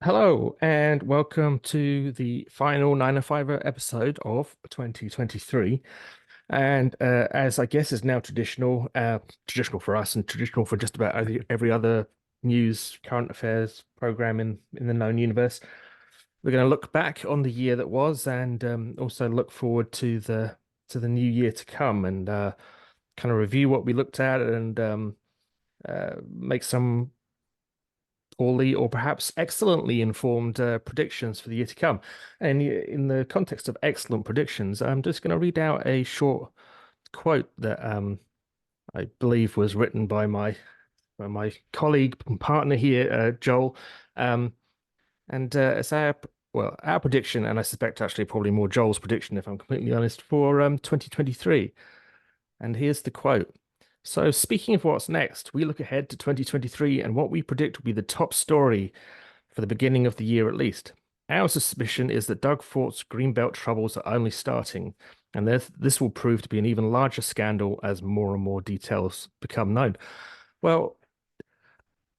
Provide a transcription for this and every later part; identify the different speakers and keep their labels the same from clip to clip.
Speaker 1: Hello and welcome to the final 905 episode of 2023. And as I guess is now traditional for us and traditional for just about every other news, current affairs program in the known universe, we're going to look back on the year that was and also look forward to the new year to come and kind of review what we looked at and make some poorly or perhaps excellently informed predictions for the year to come. And in the context of excellent predictions, I'm just going to read out a short quote that I believe was written by my colleague and partner here, Joel. Um, and it's our prediction, and I suspect actually probably more Joel's prediction, if I'm completely honest, for 2023. And here's the quote. So, speaking of what's next, we look ahead to 2023 and what we predict will be the top story for the beginning of the year at least. Our suspicion is that Doug Fort's Greenbelt troubles are only starting, and this will prove to be an even larger scandal as more and more details become known. Well,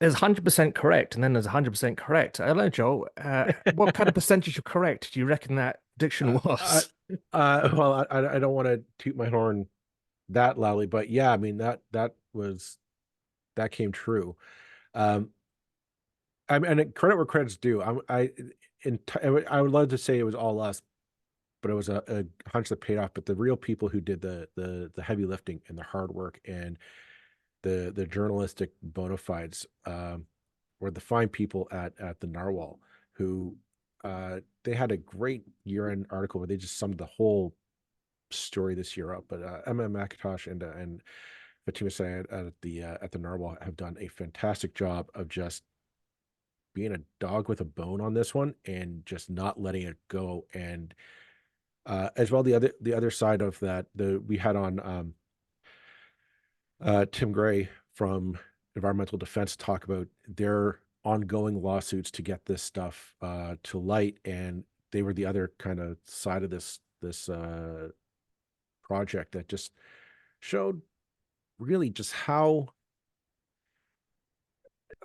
Speaker 1: there's 100% correct, and then there's 100% correct. I don't know, Joel. What kind of percentage of correct do you reckon that prediction
Speaker 2: Uh, uh,
Speaker 1: was?
Speaker 2: I don't want to toot my horn that loudly, but yeah, I mean that came true. Um, I mean, and credit where credit's due. I would love to say it was all us, but it was a hunch that paid off. But the real people who did the heavy lifting and the hard work and the journalistic bona fides were the fine people at the Narwhal who they had a great year-end article where they just summed the whole story this year up. But Emma McIntosh and Fatima Sayed at the Narwhal have done a fantastic job of just being a dog with a bone on this one and just not letting it go. And as well, the other side of that, the we had on Tim Gray from Environmental Defense talk about their ongoing lawsuits to get this stuff to light, and they were the other kind of side of this project that just showed really just how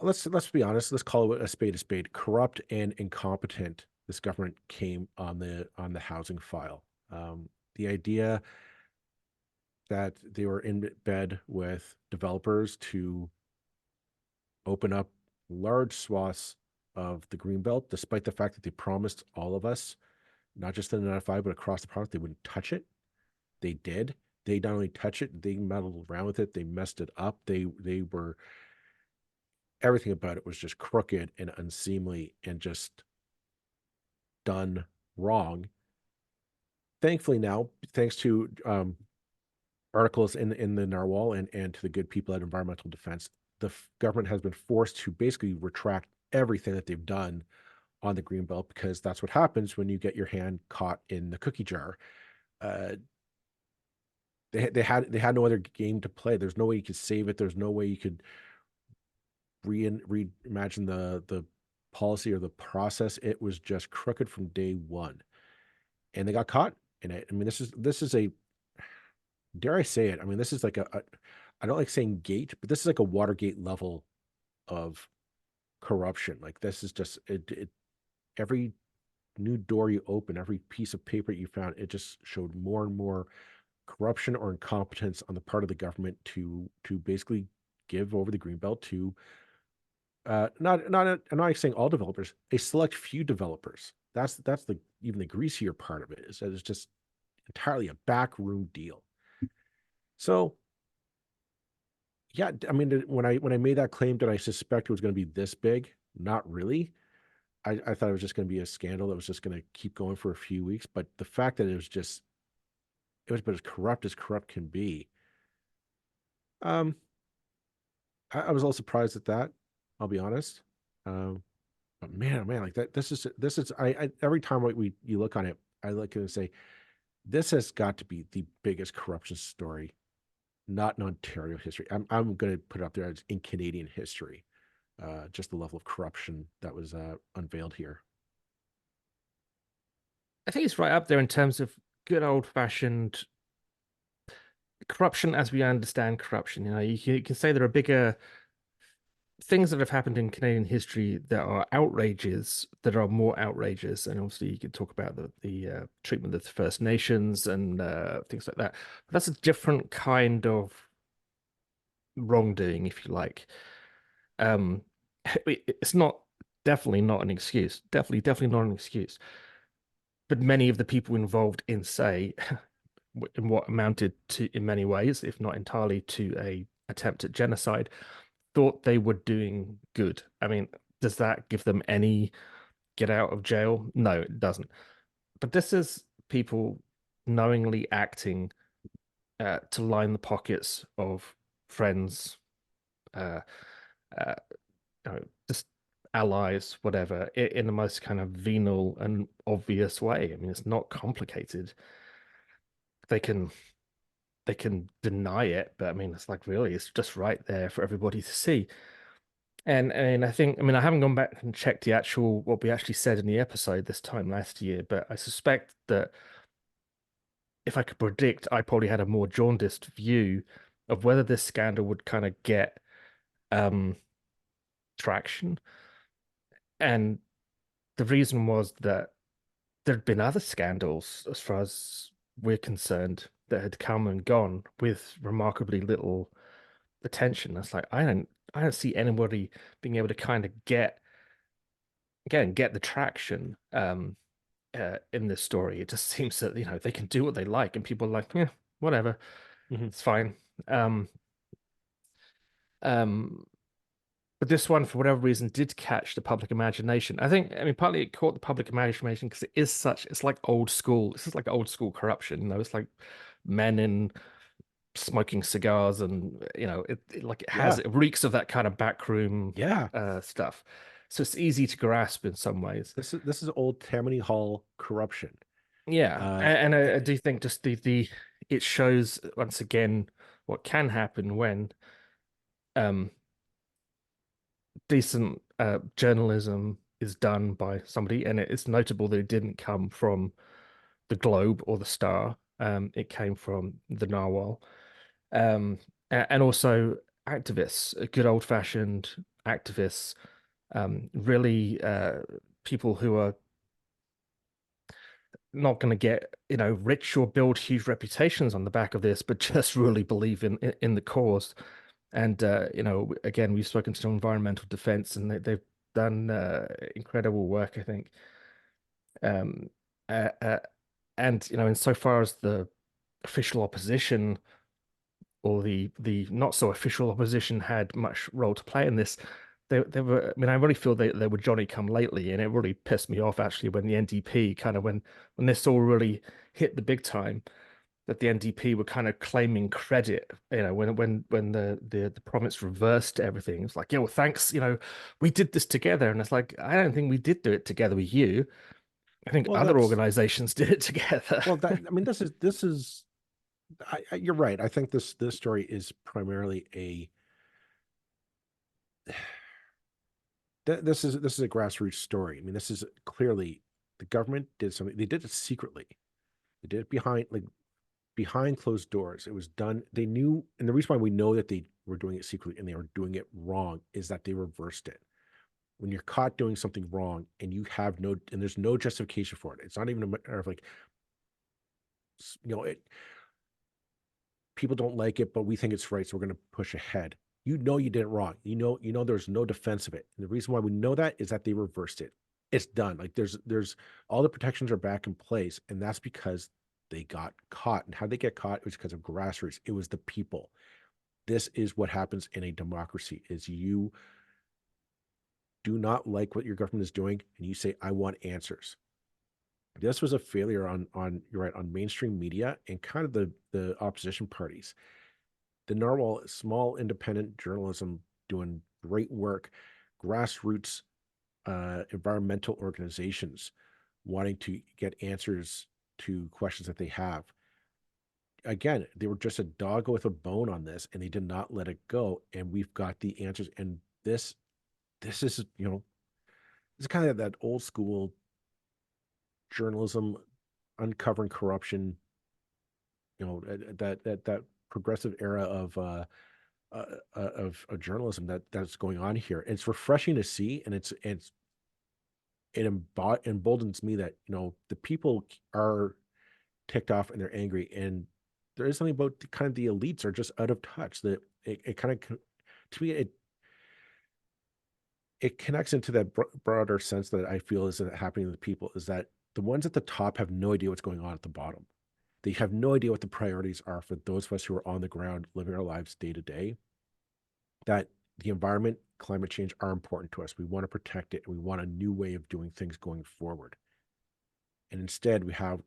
Speaker 2: let's be honest, let's call it a spade, corrupt and incompetent this government came on the housing file. The idea that they were in bed with developers to open up large swaths of the Greenbelt, despite the fact that they promised all of us, not just in the 905, but across the product, they wouldn't touch it. They did. They not only touch it, they meddled around with it. They messed it up. They were everything about it was just crooked and unseemly and just done wrong. Thankfully, now, thanks to articles in the Narwhal and to the good people at Environmental Defense, the government has been forced to basically retract everything that they've done on the Greenbelt because that's what happens when you get your hand caught in the cookie jar. Uh, they had no other game to play. There's no way you could save it. There's no way you could reimagine the policy or the process. It was just crooked from day one, and they got caught in it. I mean, this is a dare I say it? I mean, this is like a I don't like saying gate, but this is like a Watergate level of corruption. Like this is just every new door you open, every piece of paper you found, it just showed more and more corruption or incompetence on the part of the government to basically give over the greenbelt to I'm not saying all developers, a select few developers. That's the even the greasier part of it is that it's just entirely a backroom deal. So yeah, I mean, when I made that claim, did I suspect it was going to be this big? Not really. I thought it was just going to be a scandal that was just going to keep going for a few weeks. But the fact that it was about as corrupt can be. Um, I was a little surprised at that. I'll be honest. Um, but man, oh man, like that. This is. I every time you look on it, I look and say this has got to be the biggest corruption story, not in Ontario history. I'm going to put it up there as in Canadian history. Just the level of corruption that was unveiled here.
Speaker 1: I think it's right up there in terms of good old-fashioned corruption as we understand corruption. You know, you can say there are bigger things that have happened in Canadian history that are outrages, that are more outrageous, and obviously you could talk about the treatment of the First Nations and things like that. But that's a different kind of wrongdoing, if you like. Um, it's not definitely not an excuse. Definitely not an excuse. But many of the people involved in, say, in what amounted to, in many ways, if not entirely, to a attempt at genocide, thought they were doing good. I mean, does that give them any get out of jail? No, it doesn't. But this is people knowingly acting to line the pockets of friends, uh, uh, just allies, whatever, in the most kind of venal and obvious way. I mean, it's not complicated. They can they can deny it, but I mean, it's like really, it's just right there for everybody to see. And I think, I mean, I haven't gone back and checked the actual what we actually said in the episode this time last year, but I suspect that if I could predict, I probably had a more jaundiced view of whether this scandal would kind of get um traction. And the reason was that there'd been other scandals, as far as we're concerned, that had come and gone with remarkably little attention. It's like I don't see anybody being able to kind of get the traction in this story. It just seems that they can do what they like, and people are like, yeah, whatever,
Speaker 2: Mhm.
Speaker 1: it's fine. Um, um, but this one, for whatever reason, did catch the public imagination. I mean, partly it caught the public imagination because it's like old school. This is like old school corruption. It's like men in smoking cigars, and it has,
Speaker 2: Yeah,
Speaker 1: it reeks of that kind of backroom
Speaker 2: yeah.
Speaker 1: stuff. So it's easy to grasp in some ways.
Speaker 2: This is old Tammany Hall corruption.
Speaker 1: Yeah,
Speaker 2: Uh,
Speaker 1: and I
Speaker 2: eh,
Speaker 1: do think just the it shows once again what can happen when um decent journalism is done by somebody, and it's notable that it didn't come from the Globe or the Star. It came from the Narwhal, and also activists, good old-fashioned activists, really people who are not going to get rich or build huge reputations on the back of this, but just really believe in the cause. And again, we've spoken to environmental defense, and they've done incredible work, I think. Um, uh, uh, and insofar as the official opposition or the not so official opposition had much role to play in this, they were. I mean, I really feel they were Johnny come lately, and it really pissed me off actually when the NDP kind of when this all really hit the big time, that the NDP were kind of claiming credit, when the province reversed everything. It's like, yeah, well, thanks, we did this together. And it's like, I don't think we did do it together with you. I think
Speaker 2: well,
Speaker 1: other
Speaker 2: that's
Speaker 1: organizations did it together.
Speaker 2: well that I mean, this is you're right. I think this story is primarily a this is a grassroots story. I mean, this is clearly the government did something. They did it secretly. They did it behind closed doors. It was done. They knew, and the reason why we know that they were doing it secretly and they were doing it wrong is that they reversed it. When you're caught doing something wrong and there's no justification for it, it's not even a matter of like, it, people don't like it, but we think it's right, so we're going to push ahead. You did it wrong. There's no defense of it. And the reason why we know that is that they reversed it. It's done. Like there's all the protections are back in place, and that's because they got caught. And how they get caught, it was because of grassroots. It was the people. This is what happens in a democracy: is you do not like what your government is doing, and you say, "I want answers." This was a failure on you're right, on mainstream media and kind of the opposition parties. The Narwhal, small independent journalism doing great work, grassroots environmental organizations wanting to get answers to questions that they have. Again, they were just a dog with a bone on this, and they did not let it go. And we've got the answers. And this is it's kind of that old school journalism uncovering corruption. That progressive era of of journalism that's going on here. And it's refreshing to see, and it emboldens me that the people are ticked off and they're angry, and there is something about kind of the elites are just out of touch. That it kind of, to me, it connects into that broader sense that I feel is happening to the people, is that the ones at the top have no idea what's going on at the bottom. They have no idea what the priorities are for those of us who are on the ground living our lives day to day, that the environment, climate change are important to us. We want to protect it, and we want a new way of doing things going forward. And instead, we have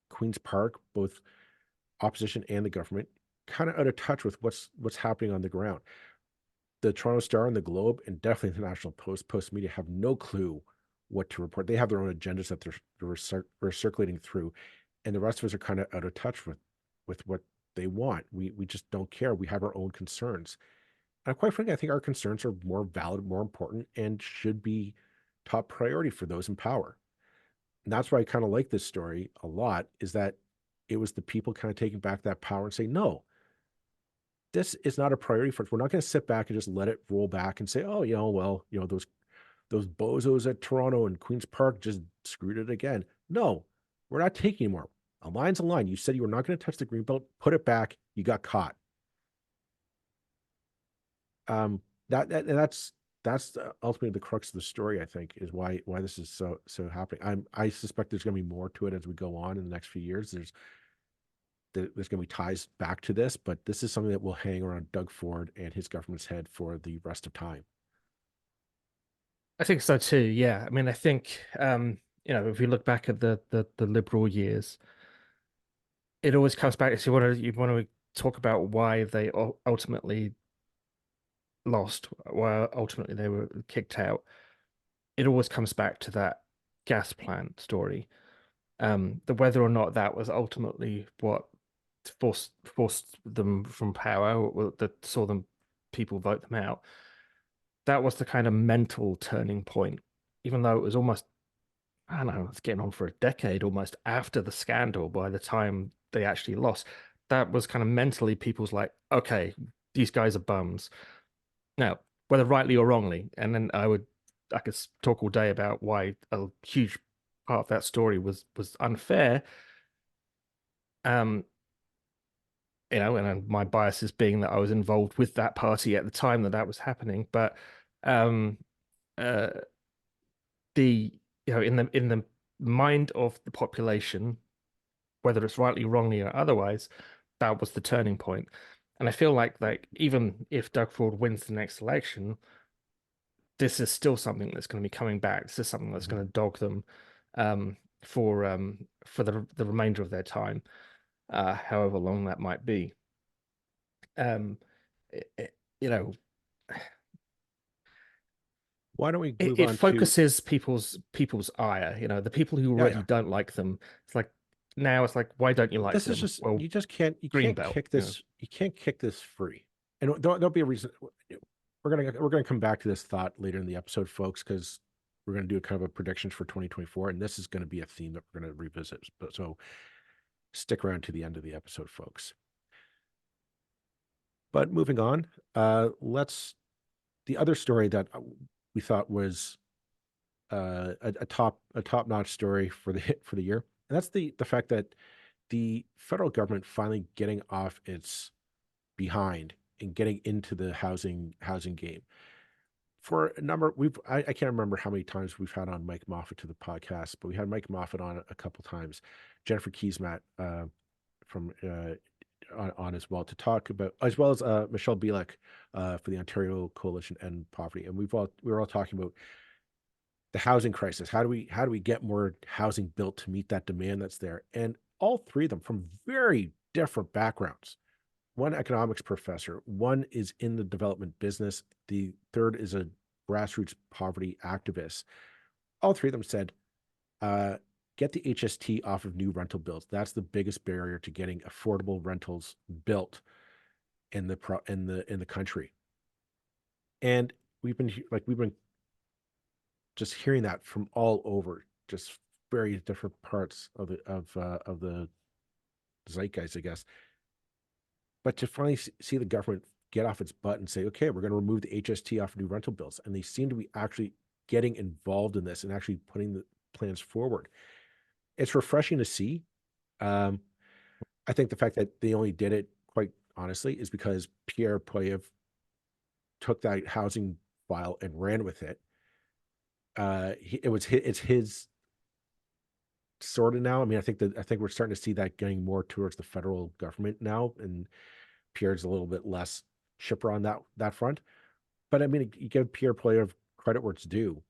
Speaker 2: Queen's Park, both opposition and the government, kind of out of touch with what's happening on the ground. The Toronto Star and the Globe, and definitely the National Post Media, have no clue what to report. They have their own agendas that they're circulating through, and the rest of us are kind of out of touch with what they want. We just don't care. We have our own concerns. And quite frankly, I think our concerns are more valid, more important, and should be top priority for those in power. And that's why I kind of like this story a lot, is that it was the people kind of taking back that power and saying, no, this is not a priority for us. We're not going to sit back and just let it roll back and say, oh, well, those bozos at Toronto and Queen's Park just screwed it again. No, we're not taking anymore. A line's a line. You said you were not going to touch the Greenbelt, put it back. You got caught. That's ultimately the crux of the story. I think is why this is so happening. I suspect there's going to be more to it as we go on in the next few years. There's going to be ties back to this, but this is something that will hang around Doug Ford and his government's head for the rest of time.
Speaker 1: I think so too. Yeah. I mean, I think if you look back at the liberal years, it always comes back. So you want to talk about why they ultimately lost, why ultimately they were kicked out. It always comes back to that gas plant story. The whether or not that was ultimately what forced them from power, or that saw them people vote them out. That was the kind of mental turning point, even though it was almost, I don't know, it's getting on for a decade almost after the scandal by the time they actually lost. That was kind of mentally people's like, okay, these guys are bums. Now, whether rightly or wrongly, and then I could talk all day about why a huge part of that story was unfair. Um, and my bias is being that I was involved with that party at the time that was happening. But um, uh, the in the mind of the population, whether it's rightly, wrongly, or otherwise, that was the turning point. And I feel like even if Doug Ford wins the next election, this is still something that's going to be coming back. This is something that's
Speaker 2: Mhm.
Speaker 1: going to dog them for the remainder of their time, however long that might be. Um, it, it- you know,
Speaker 2: Why don't we
Speaker 1: it,
Speaker 2: move
Speaker 1: it
Speaker 2: on to?
Speaker 1: focuses people's ire. The people who
Speaker 2: Yeah,
Speaker 1: already
Speaker 2: yeah.
Speaker 1: don't like them. It's like now it's like, why don't you like
Speaker 2: This is
Speaker 1: them?
Speaker 2: just,
Speaker 1: Well,
Speaker 2: you can't
Speaker 1: Greenbelt.
Speaker 2: kick this, free. And there'll be a reason. We're gonna come back to this thought later in the episode, folks, because we're gonna do a kind of a predictions for 2024, and this is gonna be a theme that we're gonna revisit. But so stick around to the end of the episode, folks. But moving on, let's the other story that we thought was a top notch story for the for the year, and that's the fact that the federal government finally getting off its behind and getting into the housing game. For a number, I can't remember how many times we've had on Mike Moffat to the podcast, but we had Mike Moffat on a couple times, Jennifer Keesmaat from on as well, to talk about, as well as Michelle Bielek for the Ontario Coalition End Poverty, and we were all talking about the housing crisis. How do we get more housing built to meet that demand that's there? And all three of them from very different backgrounds. One economics professor, one is in the development business, the third is a grassroots poverty activist. All three of them said, uh, get the HST off of new rental builds. That's the biggest barrier to getting affordable rentals built in the country. And we've been just hearing that from all over, just very different parts of the zeitgeist, I guess. But to finally see the government get off its butt and say, okay, we're going to remove the HST off new rental bills. And they seem to be actually getting involved in this and actually putting the plans forward. It's refreshing to see. Um, I think the fact that they only did it, quite honestly, is because Pierre Poilievre took that housing file and ran with it. It's his sort of now. I mean, I think we're starting to see that getting more towards the federal government now, and Pierre's a little bit less chipper on that front. But I mean, you give Pierre Poilievre credit where it's due.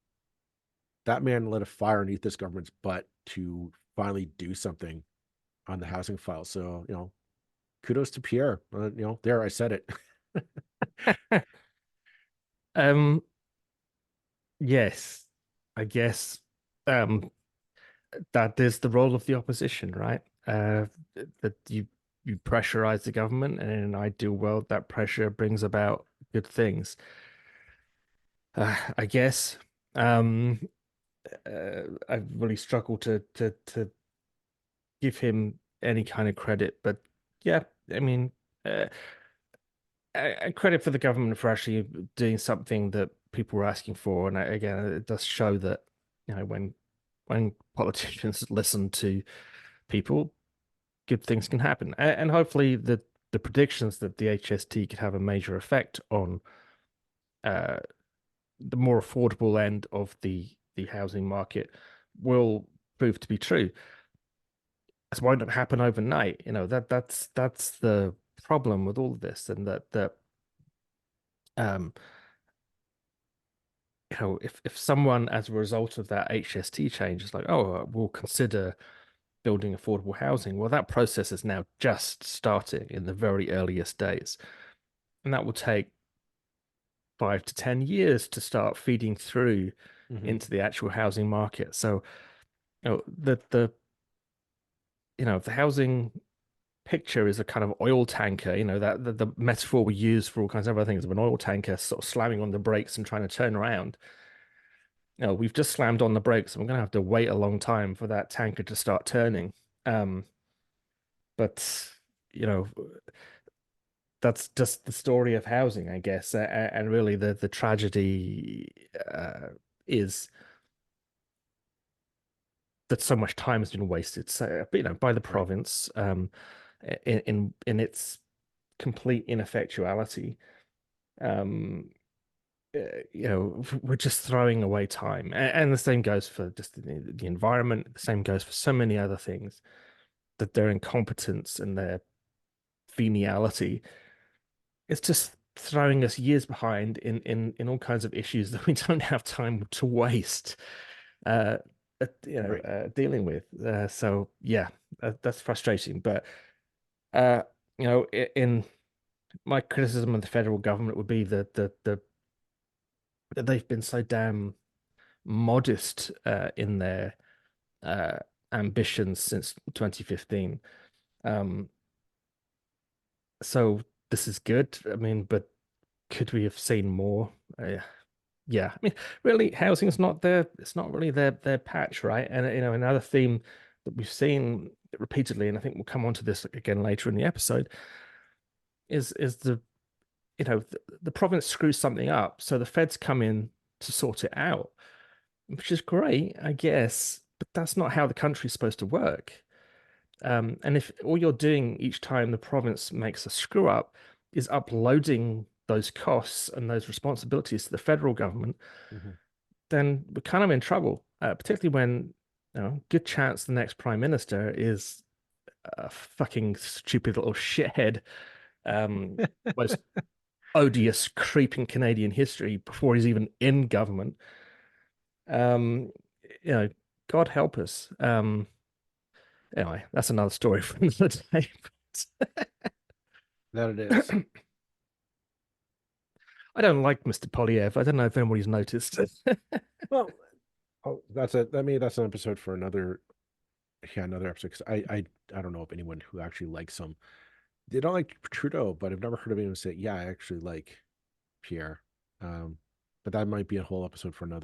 Speaker 2: That man lit a fire underneath this government's butt to finally do something on the housing file. So, kudos to Pierre. There, I said it.
Speaker 1: Um, yes, I guess that is the role of the opposition, right? That you pressurize the government, and in an ideal world, that pressure brings about good things. I guess. Um, I really struggle to give him any kind of credit, but yeah, I mean, uh, credit for the government for actually doing something that people were asking for, and again, it does show that when politicians listen to people, good things can happen, and hopefully the predictions that the HST could have a major effect on uh, the more affordable end of the housing market will prove to be true. It won't happen overnight. That's the problem with all of this, and that um if someone as a result of that HST change is like, oh, we'll consider building affordable housing, well, that process is now just starting in the very earliest days, and that will take 5 to 10 years to start feeding through
Speaker 2: Mhm.
Speaker 1: into the actual housing market. So, the housing picture is a kind of oil tanker, that the metaphor we use for all kinds of other things of an oil tanker sort of slamming on the brakes and trying to turn around. We've just slammed on the brakes and we're going to have to wait a long time for that tanker to start turning. Um, but, you know, that's just the story of housing, I guess. And really the tragedy is that so much time has been wasted. So, by the
Speaker 2: Right.
Speaker 1: province, in its complete ineffectuality. Um, we're just throwing away time, and the same goes for just the environment. The same goes for so many other things. That their incompetence and their veniality is just throwing us years behind in all kinds of issues that we don't have time to waste. Uh,
Speaker 2: Right.
Speaker 1: dealing with. So yeah, that's frustrating. But uh, in my criticism of the federal government would be that they've been so damn modest in their uh, ambitions since 2015. Um, so this is good. I mean, but could we have seen more? Yeah. I mean, really, housing is not their. It's not really their patch, right? And another theme that we've seen repeatedly, and I think we'll come on to this again later in the episode, is the province screws something up, so the feds come in to sort it out, which is great, I guess, but that's not how the country's supposed to work. And if all you're doing each time the province makes a screw up is uploading those costs and those responsibilities to the federal government,
Speaker 2: Mhm.
Speaker 1: then we're kind of in trouble, particularly when, good chance the next prime minister is a fucking stupid little shithead, most odious creep in Canadian history before he's even in government. Um, you know, God help us. Anyway, that's another story for another day.
Speaker 2: That it is.
Speaker 1: I don't like Mr. Polyev. I don't know if anybody's noticed.
Speaker 2: Well, I mean, that's an episode for another, yeah, another episode. Because I don't know if anyone who actually likes him. They don't like Trudeau, but I've never heard of anyone say, yeah, I actually like Pierre. Um, but that might be a whole episode for
Speaker 1: And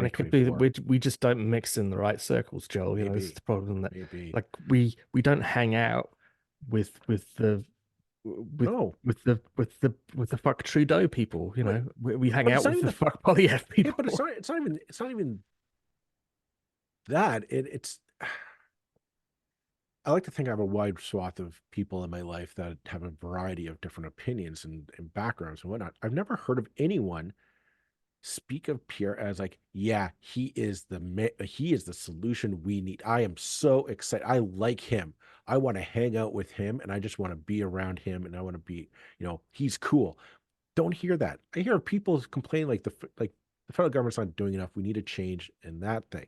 Speaker 1: it could be that
Speaker 2: 2024.
Speaker 1: we just don't mix in the right circles, Joel. This is
Speaker 2: Maybe,
Speaker 1: the problem that
Speaker 2: maybe.
Speaker 1: like we don't hang out with the with
Speaker 2: No,
Speaker 1: with the fuck Trudeau people.
Speaker 2: but
Speaker 1: We hang
Speaker 2: it's
Speaker 1: out
Speaker 2: not
Speaker 1: with
Speaker 2: even
Speaker 1: the
Speaker 2: the
Speaker 1: fuck Polyev
Speaker 2: yeah, but
Speaker 1: people.
Speaker 2: it's not even that. It's I like to think I have a wide swath of people in my life that have a variety of different opinions and backgrounds and whatnot. I've never heard of anyone speak of Pierre as like, yeah, he is the solution we need. I am so excited. I like him. I want to hang out with him, and I just want to be around him, and I want to be, he's cool. Don't hear that. I hear people complain like the federal government's not doing enough. We need a change in that thing,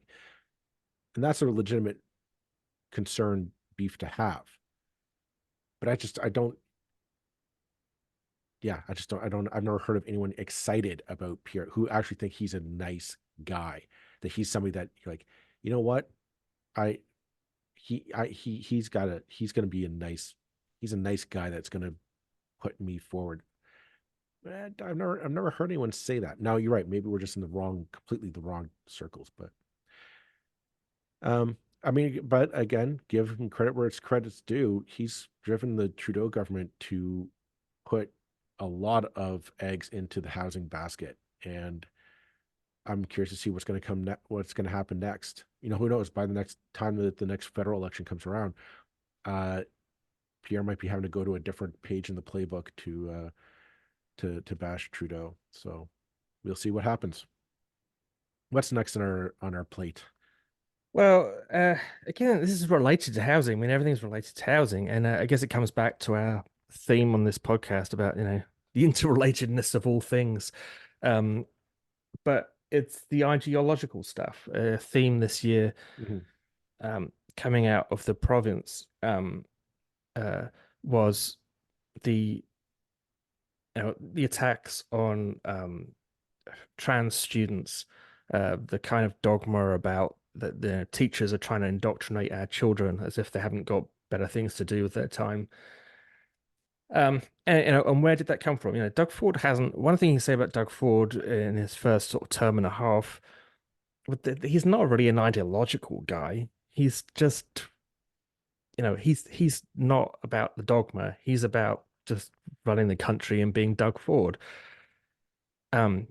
Speaker 2: and that's a legitimate concern beef to have. But I don't. Yeah, I just don't. I don't. I've never heard of anyone excited about Pierre who actually think he's a nice guy. That he's somebody that you're like, you know what? I he's gonna be a nice he's a nice guy that's gonna put me forward. I've never heard anyone say that. Now you're right. Maybe we're just in completely the wrong circles. But I mean, but again, give him credit where it's credit's due. He's driven the Trudeau government to put a lot of eggs into the housing basket, and I'm curious to see what's going to happen next. Who knows? By the next time that the next federal election comes around, uh, Pierre might be having to go to a different page in the playbook to bash Trudeau. So we'll see what happens. What's next on our plate?
Speaker 1: Well, again, this is related to housing. I mean, everything's related to housing, and I guess it comes back to our theme on this podcast about the interrelatedness of all things. Um, but it's the ideological stuff. Theme this year,
Speaker 2: Mm-hmm.
Speaker 1: coming out of the province, uh, was the the attacks on trans students, the kind of dogma about that the teachers are trying to indoctrinate our children as if they haven't got better things to do with their time. And where did that come from? Doug Ford hasn't. One thing you say about Doug Ford in his first sort of term and a half, he's not really an ideological guy. He's just, he's not about the dogma. He's about just running the country and being Doug Ford. Um,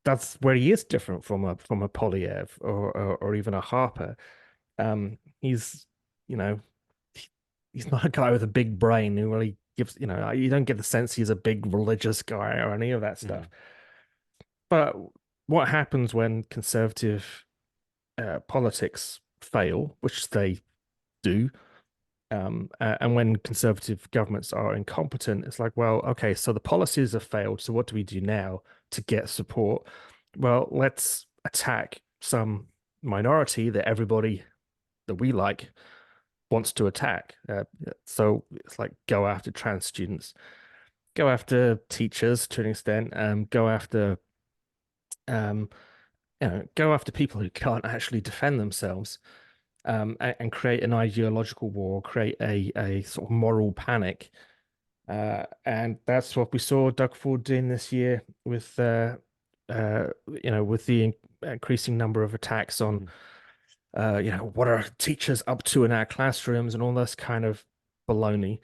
Speaker 1: that's where he is different from a Polyev or even a Harper. He's you know he's not a guy with a big brain who really gives you don't get the sense he's a big religious guy or any of that
Speaker 2: Mm-hmm.
Speaker 1: stuff. But what happens when conservative politics fail, which they do, and when conservative governments are incompetent, it's like, well, okay, so the policies have failed. So what do we do now to get support? Well, let's attack some minority that we like wants to attack. So it's like go after trans students, go after teachers to an extent, go after um, go after people who can't actually defend themselves, and create an ideological war, create a sort of moral panic. And that's what we saw Doug Ford doing this year with the increasing number of attacks on,
Speaker 2: Mm-hmm.
Speaker 1: what are teachers up to in our classrooms and all this kind of baloney.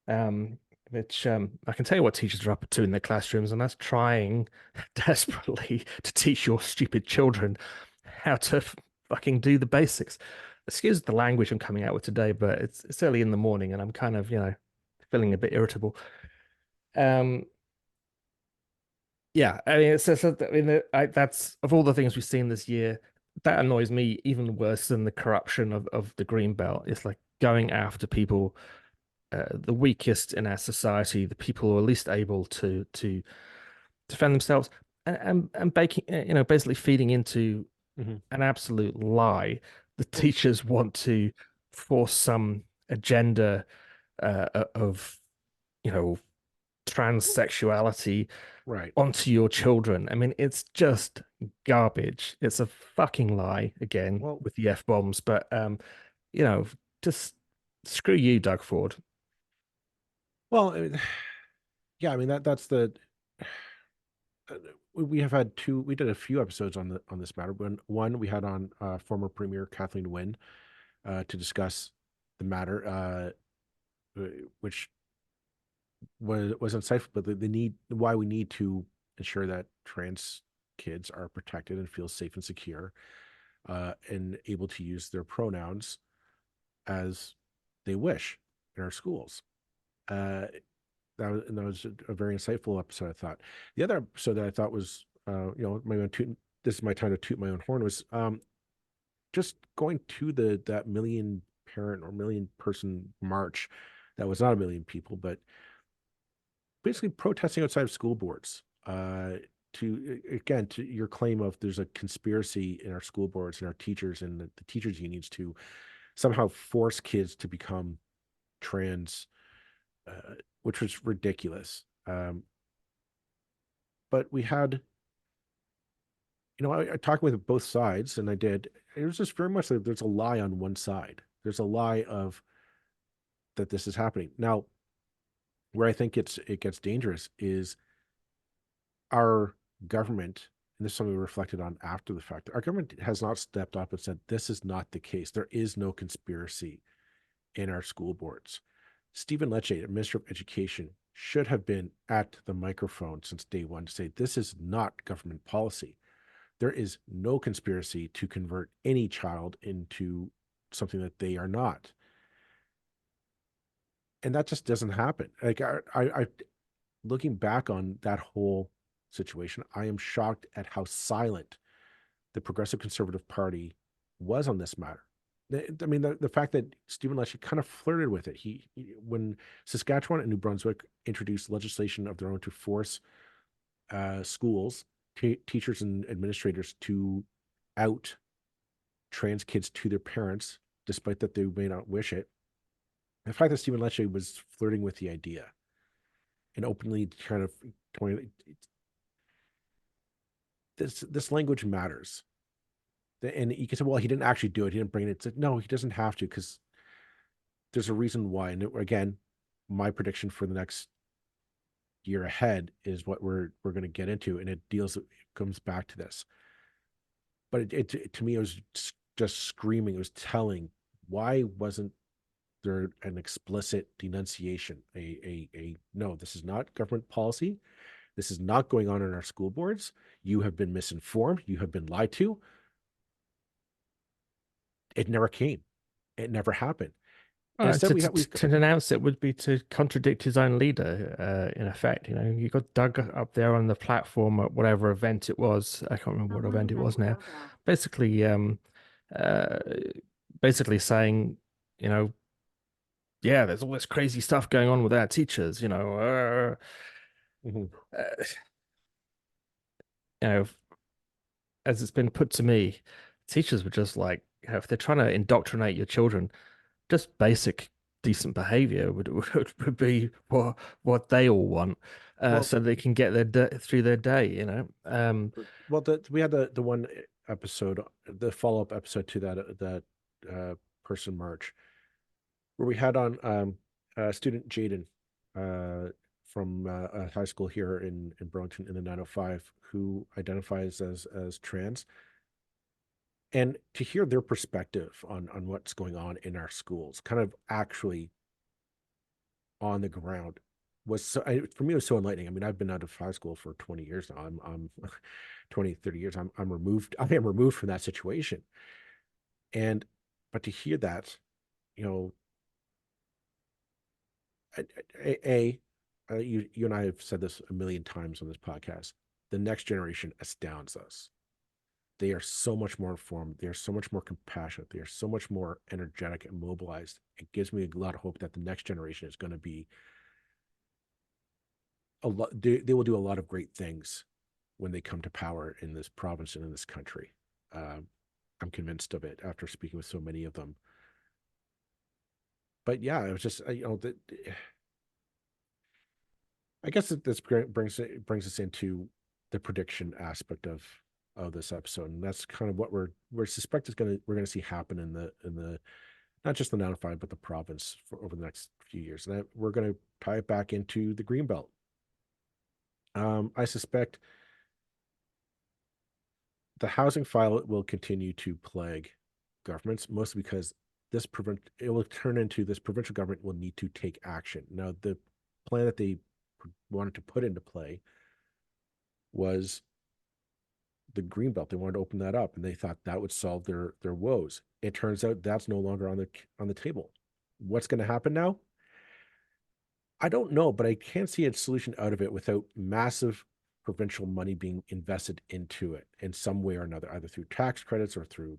Speaker 1: Um, which I can tell you what teachers are up to in their classrooms, and that's trying desperately to teach your stupid children how to fucking do the basics. Excuse the language I'm coming out with today, but it's early in the morning and I'm kind of, feeling a bit irritable. Um, yeah, I mean, I mean, that's of all the things we've seen this year, that annoys me even worse than the corruption of the Greenbelt. It's like going after people, the weakest in our society, the people who are least able to defend themselves, and baking, basically feeding into
Speaker 2: Mm-hmm.
Speaker 1: an absolute lie. The teachers want to force some agenda of, you know, transsexuality
Speaker 2: Right.
Speaker 1: onto your children. I mean, it's just garbage. It's a fucking lie again
Speaker 2: Well,
Speaker 1: with the F bombs, but you know, just screw you, Doug Ford.
Speaker 2: well, I mean, yeah. I mean that's the uh, we have had two. We did a few episodes on this matter. When one we had on former Premier Kathleen Wynne to discuss the matter, which was insightful, but the need why we need to ensure that trans kids are protected and feel safe and secure, and able to use their pronouns as they wish in our schools. Uh, that was a very insightful episode, I thought. The other episode that I thought was, my own this is my time to toot my own horn, was just going to that million parent or million person march. That was not a million people, but basically protesting outside of school boards. To again, to your claim of there's a conspiracy in our school boards and our teachers and the teachers unions to somehow force kids to become trans, which was ridiculous. But we had, I talked with both sides, and I did. It was just very much like there's a lie on one side. There's a lie of that this is happening now. Where I think it gets dangerous is our government, and this is something we reflected on after the fact. Our government has not stepped up and said this is not the case. There is no conspiracy in our school boards. Stephen Lecce, Minister of Education, should have been at the microphone since day one to say this is not government policy. There is no conspiracy to convert any child into something that they are not. And that just doesn't happen. Like I looking back on that whole situation, I am shocked at how silent the Progressive Conservative Party was on this matter. I mean, the fact that Stephen Lecce kind of flirted with it. When Saskatchewan and New Brunswick introduced legislation of their own to force schools, teachers, and administrators to out trans kids to their parents, despite that they may not wish it. The fact that Stephen Lecce was flirting with the idea and openly kind of toying, this language matters. And you can say, well, he didn't actually do it. He didn't bring it. It's like, no, he doesn't have to, because there's a reason why. And again, my prediction for the next year ahead is what we're going to get into, and it comes back to this. But it to me, it was just screaming. It was telling. Why wasn't there an explicit denunciation? A no, this is not government policy. This is not going on in our school boards. You have been misinformed. You have been lied to. It never came. It never happened. And instead,
Speaker 1: To denounce it would be to contradict his own leader, in effect. You got Doug up there on the platform at whatever event it was. I can't remember what event it was now. Basically, uh, basically saying, you know, yeah, there's all this crazy stuff going on with our teachers.
Speaker 2: Mhm.
Speaker 1: Uh, you know, as it's been put to me, teachers were just like, if they're trying to indoctrinate your children, just basic decent behavior would be what they all want,
Speaker 2: Well,
Speaker 1: so they can get through their day.
Speaker 2: we had the one episode, the follow up episode to that person march, where we had on student Jaden from a high school here in Burlington in the 905, who identifies as trans, and to hear their perspective on what's going on in our schools, kind of actually on the ground, was for me, it was so enlightening. I mean, I've been out of high school for 20 years now. I'm 20, 30 years. I'm removed. I am removed from that situation. And but to hear that, you know, you and I have said this a million times on this podcast. The next generation astounds us. They are so much more informed. They are so much more compassionate. They are so much more energetic and mobilized. It gives me a lot of hope that the next generation is going to be a lot. They will do a lot of great things when they come to power in this province and in this country. I'm convinced of it after speaking with so many of them. But yeah, it was just I guess this brings us into the prediction aspect of this episode, and that's kind of what we're suspect is we're gonna see happen in the not just the 905 but the province for over the next few years, and we're gonna tie it back into the Greenbelt. I suspect the housing file will continue to plague governments, mostly because it will turn into this provincial government will need to take action. Now, the plan that they wanted to put into play was the Greenbelt. They wanted to open that up, and they thought that would solve their woes. It turns out that's no longer on the table. What's going to happen now? I don't know, but I can't see a solution out of it without massive provincial money being invested into it in some way or another, either through tax credits or through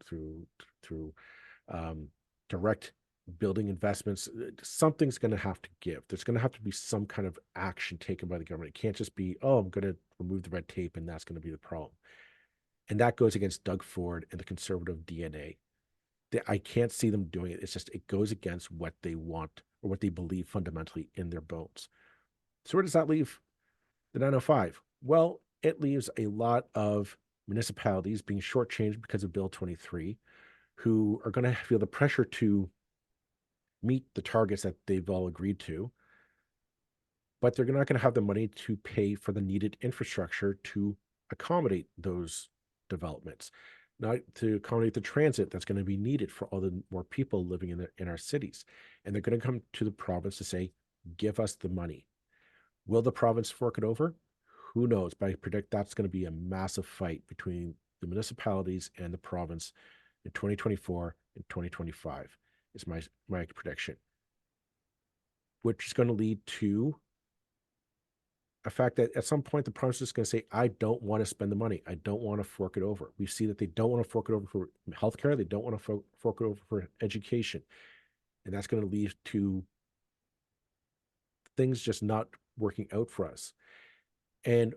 Speaker 2: um, direct building investments. Something's going to have to give. There's going to have to be some kind of action taken by the government. It can't just be, oh, I'm going to remove the red tape and that's going to be the problem. And that goes against Doug Ford and the conservative DNA. I can't see them doing it. It's just, it goes against what they want or what they believe fundamentally in their bones. So where does that leave the 905? Well, it leaves a lot of municipalities being shortchanged because of Bill 23, who are going to feel the pressure to meet the targets that they've all agreed to, but they're not going to have the money to pay for the needed infrastructure to accommodate those developments, not to accommodate the transit that's going to be needed for all the more people living in our cities. And they're going to come to the province to say, give us the money. Will the province fork it over? Who knows? But I predict that's going to be a massive fight between the municipalities and the province in 2024 and 2025 is my prediction, which is going to lead to a fact that at some point the province is going to say, I don't want to spend the money. I don't want to fork it over. We see that they don't want to fork it over for healthcare. They don't want to fork it over for education. And that's going to lead to things just not working out for us. And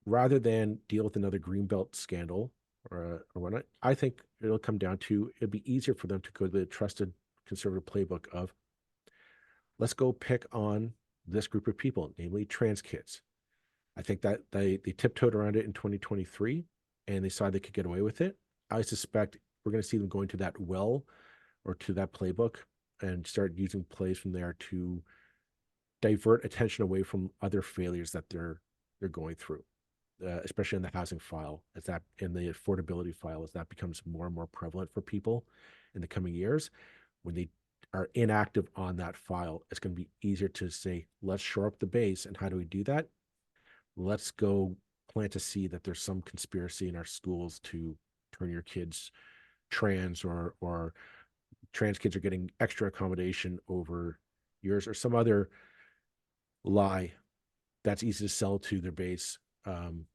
Speaker 2: rather than deal with another Greenbelt scandal or whatnot, I think it'll come down to, it'd be easier for them to go to the trusted conservative playbook of, let's go pick on this group of people, namely trans kids. I think that they tiptoed around it in 2023 and they saw they could get away with it. I suspect we're going to see them going to that well or to that playbook and start using plays from there to divert attention away from other failures that they're going through, especially in the housing file, as that in the affordability file, as that becomes more and more prevalent for people in the coming years. When they are inactive on that file, it's going to be easier to say, let's shore up the base. And how do we do that? Let's go plant a seed that there's some conspiracy in our schools to turn your kids trans, or trans kids are getting extra accommodation over yours, or some other lie that's easy to sell to their base, and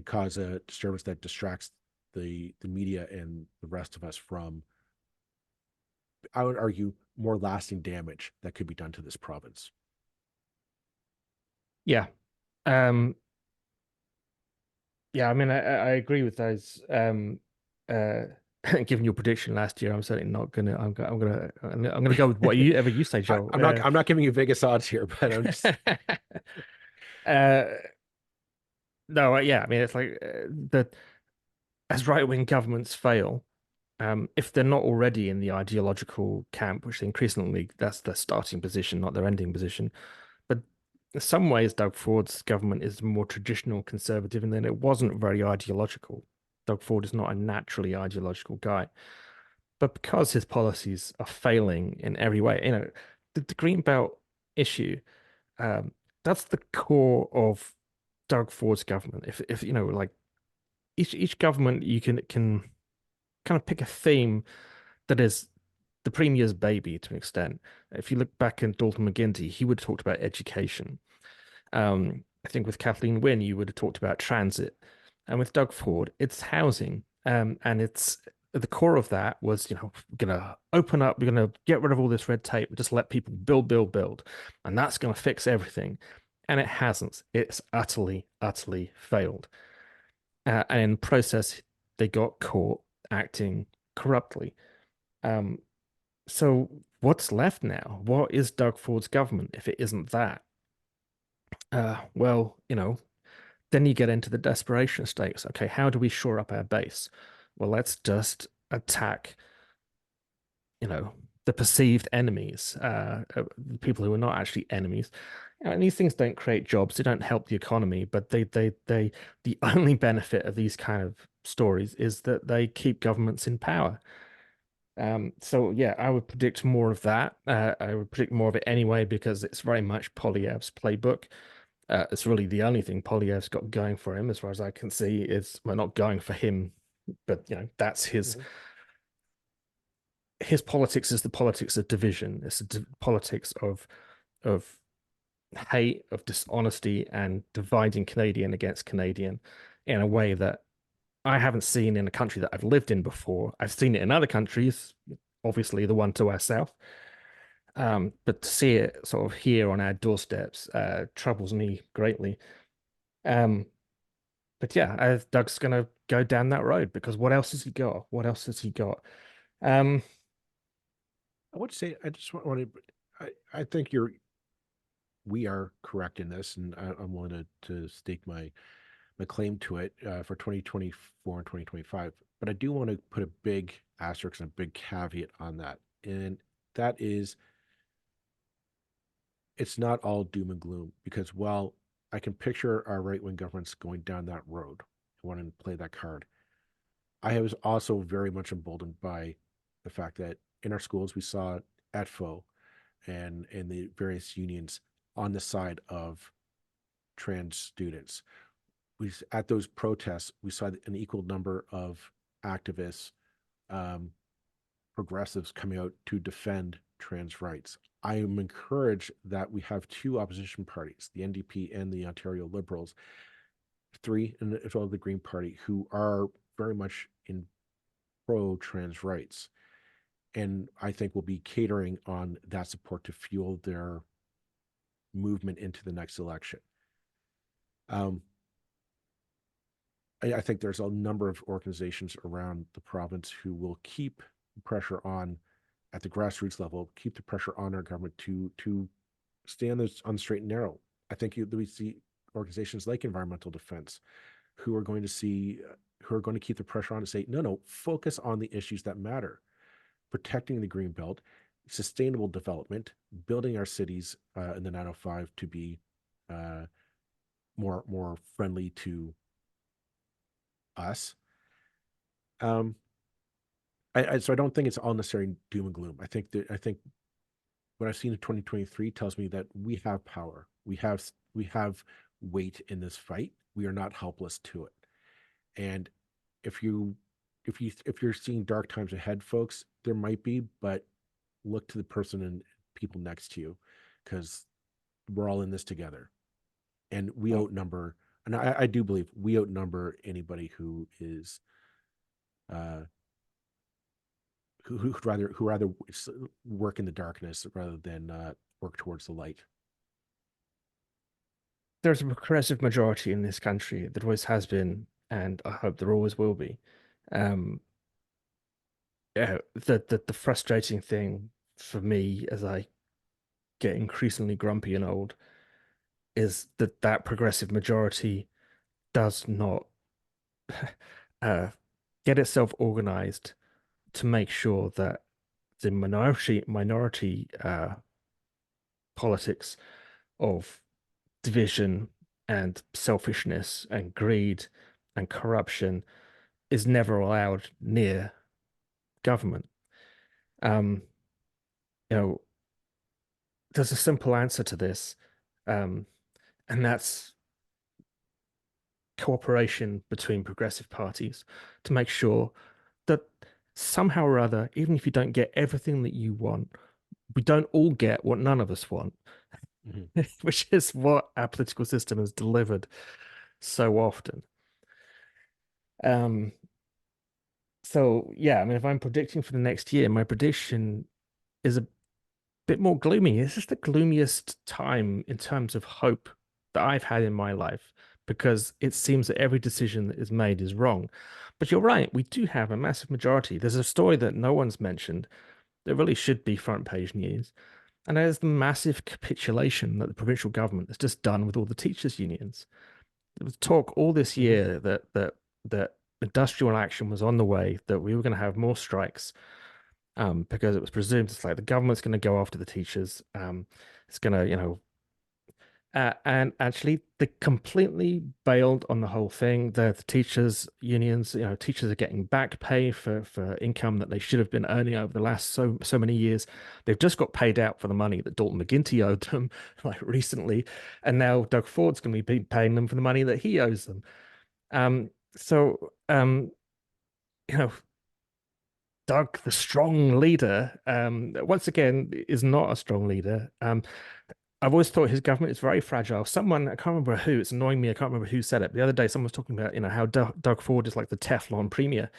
Speaker 2: cause a disturbance that distracts the media and the rest of us from, I would argue, more lasting damage that could be done to this province.
Speaker 1: Yeah. Yeah, I mean, I agree with those. Uh, Given your prediction last year, I'm certainly not gonna. I'm gonna go with whatever you say, Joel.
Speaker 2: I'm not giving you Vegas odds here, but I'm just
Speaker 1: uh, no, yeah, I mean, it's like that as right-wing governments fail, if they're not already in the ideological camp, which increasingly that's their starting position, not their ending position. But in some ways, Doug Ford's government is more traditional conservative, and then it wasn't very ideological. Doug Ford is not a naturally ideological guy. But because his policies are failing in every way, the Greenbelt issue, um, that's the core of Doug Ford's government. If like each government, you can kind of pick a theme that is the premier's baby to an extent. If you look back in Dalton McGuinty, he would have talked about education. I think with Kathleen Wynne, you would have talked about transit. And with Doug Ford, it's housing. And it's at the core of that was, we're gonna open up, we're gonna get rid of all this red tape, just let people build, build, build. And that's gonna fix everything. And it hasn't. It's utterly, utterly failed. And in the process, they got caught acting corruptly. Um, so what's left now? What is Doug Ford's government if it isn't that? Well, then you get into the desperation stakes. Okay, how do we shore up our base? Well, let's just attack, the perceived enemies, the people who are not actually enemies. And these things don't create jobs, they don't help the economy, but the only benefit of these kind of stories is that they keep governments in power. So yeah, I would predict more of that. I would predict more of it anyway because it's very much Polyev's playbook. It's really the only thing Polyev's got going for him, as far as I can see. Is well, not going for him, but that's
Speaker 2: Mhm.
Speaker 1: his politics is the politics of division. It's the politics of hate, of dishonesty, and dividing Canadian against Canadian in a way that I haven't seen in a country that I've lived in before. I've seen it in other countries, obviously the one to our south. But to see it sort of here on our doorsteps troubles me greatly. Um, but yeah, Doug's gonna go down that road because what else has he got? What else has he got? Um,
Speaker 2: I would say I just want to. I think we are correct in this, and I'm willing to stake my claim to it for 2024 and 2025. But I do want to put a big asterisk and a big caveat on that, and that is it's not all doom and gloom because while I can picture our right wing governments going down that road, I want to play that card. I was also very much emboldened by the fact that in our schools we saw at faux and in the various unions on the side of trans students. At those protests we saw an equal number of activists, um, progressives coming out to defend trans rights. I am encouraged that we have two opposition parties, the NDP and the Ontario Liberals, three, and as well as the Green Party, who are very much in pro trans rights. And I think will be catering on that support to fuel their movement into the next election. Um, I think there's a number of organizations around the province who will keep pressure on at the grassroots level, keep the pressure on our government to stay on the straight and narrow. I think we see organizations like Environmental Defense who are going to see who are going to keep the pressure on to say, no, no, focus on the issues that matter, protecting the Greenbelt, sustainable development, building our cities in the 905 to be uh, more friendly to us. Um, so I don't think it's all necessarily doom and gloom. I think what I've seen in 2023 tells me that we have power. We have weight in this fight. We are not helpless to it. And if you if you're seeing dark times ahead, folks, there might be, but look to the person and people next to you because we're all in this together. And we
Speaker 1: well,
Speaker 2: outnumber, and I do believe we outnumber anybody who is uh who rather work in the darkness rather than work towards the light.
Speaker 1: there's a progressive majority in this country that always has been, and I hope there always will be. Um, yeah, the frustrating thing for me as I get increasingly grumpy and old is that that progressive majority does not uh, get itself organized to make sure that the minority politics of division and selfishness and greed and corruption is never allowed near government. Um, you know, there's a simple answer to this, um, and that's cooperation between progressive parties to make sure that somehow or other, even if you don't get everything that you want, we don't all get what none of us want,
Speaker 2: Mhm.
Speaker 1: which is what our political system has delivered so often. Um, so yeah, I mean, if I'm predicting for the next year, my prediction is a bit more gloomy. This is the gloomiest time in terms of hope that I've had in my life because it seems that every decision that is made is wrong. But you're right, we do have a massive majority. There's a story that no one's mentioned that really should be front page news. And there's the massive capitulation that the provincial government has just done with all the teachers' unions. There was talk all this
Speaker 2: Mhm.
Speaker 1: year that industrial action was on the way, that we were going to have more strikes, because it was presumed it's like the government's going to go after the teachers. It's going to, And actually, they completely bailed on the whole thing. The teachers' unions, teachers are getting back pay for income that they should have been earning over the last so many years. They've just got paid out for the money that Dalton McGuinty owed them, like recently, and now Doug Ford's going to be paying them for the money that he owes them. So you know, Doug, the strong leader, once again, is not a strong leader. I've always thought his government is very fragile. Someone, I can't remember who, it's annoying me. I can't remember who said it. The other day, someone was talking about, how Doug Ford is like the Teflon premier.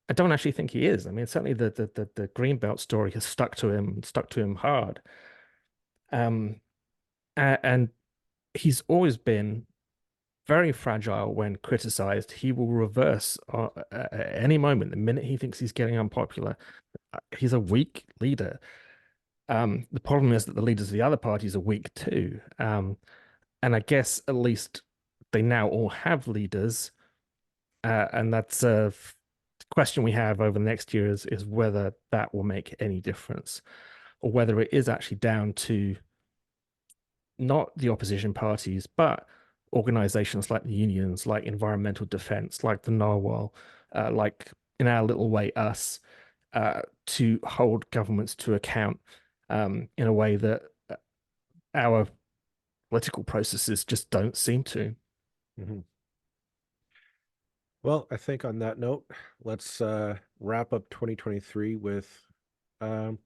Speaker 1: I don't actually think he is. I mean, certainly the Greenbelt story has stuck to him hard. Um, and he's always been very fragile when criticized. He will reverse at any moment. The minute he thinks he's getting unpopular, he's a weak leader. The problem is that the leaders of the other parties are weak too. And I guess at least they now all have leaders, and that's a question we have over the next year is whether that will make any difference, or whether it is actually down to not the opposition parties, but organizations like the unions, like environmental defense, like the Narwhal, like in our little way, us, to hold governments to account in a way that our political processes just don't seem to.
Speaker 2: Mhm. Well, I think on that note, let's wrap up 2023 with um,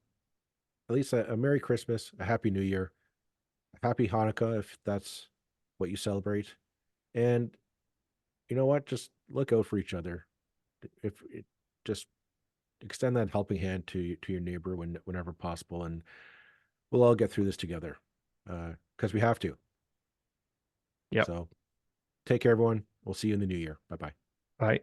Speaker 2: at least a Merry Christmas, a Happy New Year, a Happy Hanukkah if that's what you celebrate, and you know what? Just look out for each other. If it, just extend that helping hand to your neighbor whenever possible, and we'll all get through this together because we have to.
Speaker 1: Yep.
Speaker 2: So take care, everyone. We'll see you in the new year. Bye bye.
Speaker 1: Right.